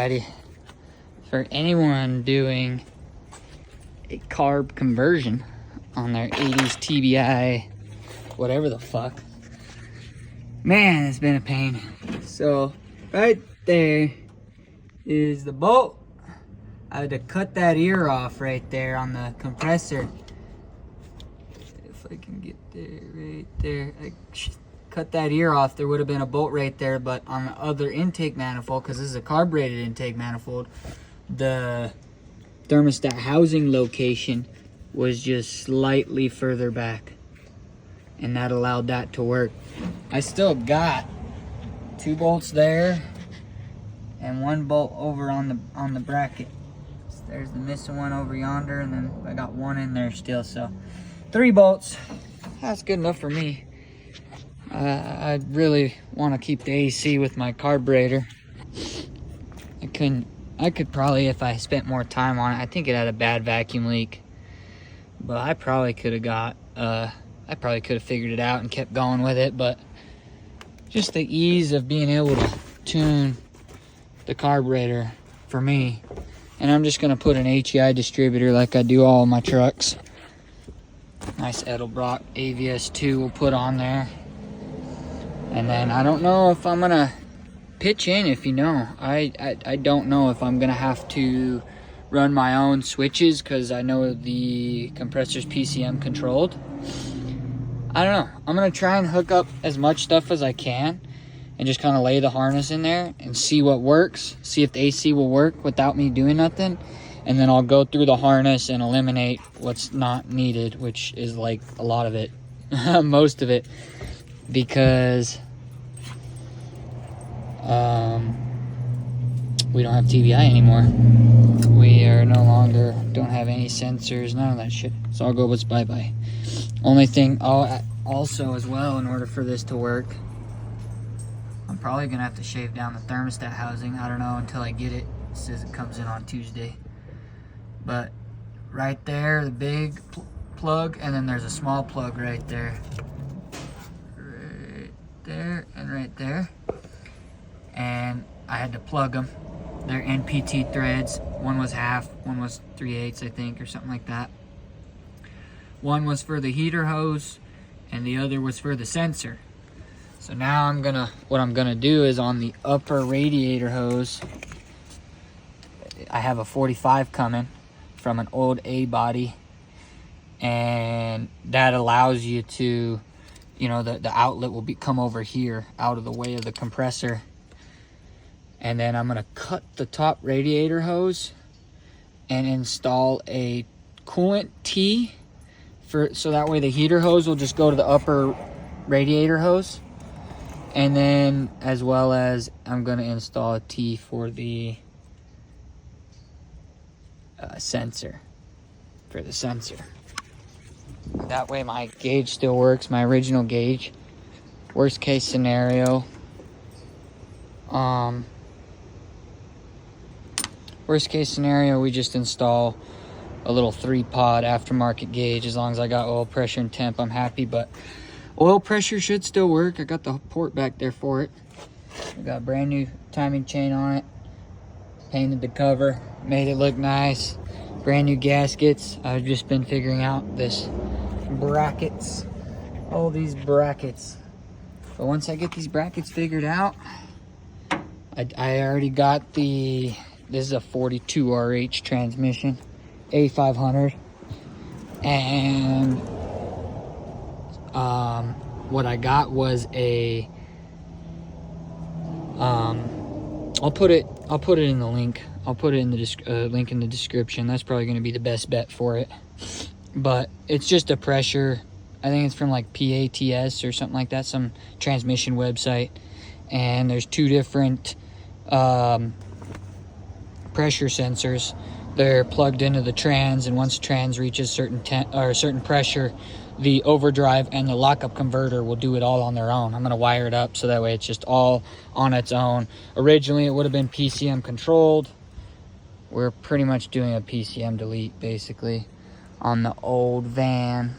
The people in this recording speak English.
guide for anyone doing a CARB conversion on their 80s TBI, whatever the fuck. Man, it's been a pain. So right there is the bolt. I had to cut that ear off right there on the compressor. If I can get there, right there. I cut that ear off. There would have been a bolt right there, but on the other intake manifold, because this is a carbureted intake manifold, the thermostat housing location was just slightly further back, and that allowed that to work. I still got 2 bolts there and 1 bolt over on the bracket. So there's the missing one over yonder, and then I got 1 in there still. So 3 bolts. That's good enough for me. I really want to keep the AC with my carburetor. I could probably, if I spent more time on it, I think it had a bad vacuum leak, but I probably could have figured it out and kept going with it. But just the ease of being able to tune the carburetor for me. And I'm just gonna put an HEI distributor like I do all of my trucks. Nice Edelbrock AVS2 we'll put on there. And then I don't know if I'm gonna pitch in, if you know. I don't know if I'm gonna have to run my own switches, because I know the compressor's PCM controlled. I don't know. I'm gonna try and hook up as much stuff as I can and just kind of lay the harness in there and see what works, see if the AC will work without me doing nothing. And then I'll go through the harness and eliminate what's not needed, which is like a lot of it, most of it, because we don't have TBI anymore. We are no longer, don't have any sensors, none of that shit. So I'll go with bye-bye. Only thing, also as well, in order for this to work, I'm probably gonna have to shave down the thermostat housing. I don't know until I get it. It says it comes in on Tuesday. But right there, the big plug, and then there's a small plug right there. Right there and right there. And I had to plug them. They're NPT threads. One was half, one was 3/8, I think, or something like that. One was for the heater hose, and the other was for the sensor. So now what I'm gonna do is on the upper radiator hose, I have a 45 coming from an old A body, and that allows you to, the outlet will come over here out of the way of the compressor. And then I'm gonna cut the top radiator hose and install a coolant T so that way the heater hose will just go to the upper radiator hose. And then as well as I'm gonna install a T for the sensor, That way my gauge still works, my original gauge. Worst case scenario, we just install a little 3-pod aftermarket gauge. As long as I got oil pressure and temp, I'm happy. But oil pressure should still work. I got the port back there for it. I got a brand new timing chain on it. Painted the cover, made it look nice. Brand new gaskets. I've just been figuring out this brackets, all these brackets. But once I get these brackets figured out, I already got this is a 42 RH transmission, A500. And what I got was I'll put it in the link. I'll put it in the link in the description. That's probably going to be the best bet for it. But it's just a pressure. I think it's from like PATS or something like that, some transmission website. And there's 2 different pressure sensors. They're plugged into the trans, and once trans reaches certain pressure, the overdrive and the lockup converter will do it all on their own. I'm going to wire it up so that way it's just all on its own. Originally, it would have been PCM controlled. We're pretty much doing a PCM delete, basically, on the old van.